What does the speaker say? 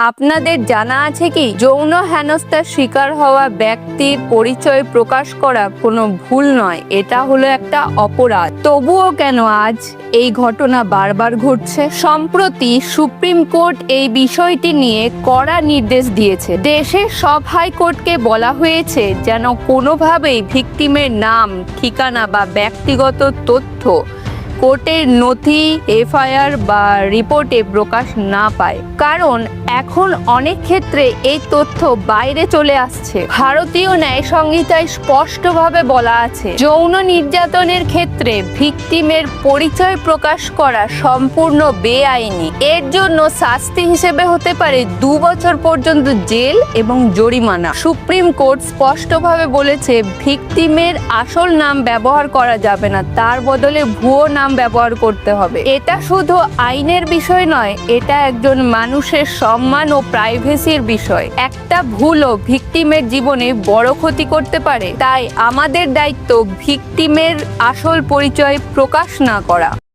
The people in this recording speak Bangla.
আপনাদের জানা আছে কি যৌন হেনস্থার শিকার হওয়া ব্যক্তির পরিচয় প্রকাশ করা কোনো ভুল নয়, এটা হলো একটা অপরাধ। তবুও কেন আজ এই ঘটনা বারবার ঘটছে? সম্প্রতি সুপ্রিম কোর্ট এই বিষয়টি নিয়ে কড়া নির্দেশ দিয়েছে। দেশের সব হাইকোর্টকে বলা হয়েছে যেন কোনোভাবেই ভিকটিমের নাম, ঠিকানা বা ব্যক্তিগত তথ্য কোর্টের নথি, এফআইআর বা রিপোর্টে প্রকাশ না পায়, কারণ এখন অনেক ক্ষেত্রে এই তথ্য বাইরে চলে আসছে। ভারতীয় ন্যায় সংহিতায় স্পষ্টভাবে বলা আছে, যৌন নির্যাতনের ক্ষেত্রে ভিকটিমের পরিচয় প্রকাশ করা সম্পূর্ণ বেআইনি। এর জন্য শাস্তি হিসেবে হতে পারে 2 বছর পর্যন্ত জেল এবং জরিমানা। সুপ্রিম কোর্ট স্পষ্টভাবে বলেছে ভিকটিমের আসল নাম ব্যবহার করা যাবে না, তার বদলে ভুয়ো নাম ব্যবহার করতে হবে। এটা শুধু আইনের বিষয় নয়, এটা একজন মানুষের সম্মান ও প্রাইভেসির বিষয়। একটা ভুলও ভিকটিমের জীবনে বড় ক্ষতি করতে পারে। তাই আমাদের দায়িত্ব ভিকটিমের আসল পরিচয় প্রকাশ না করা।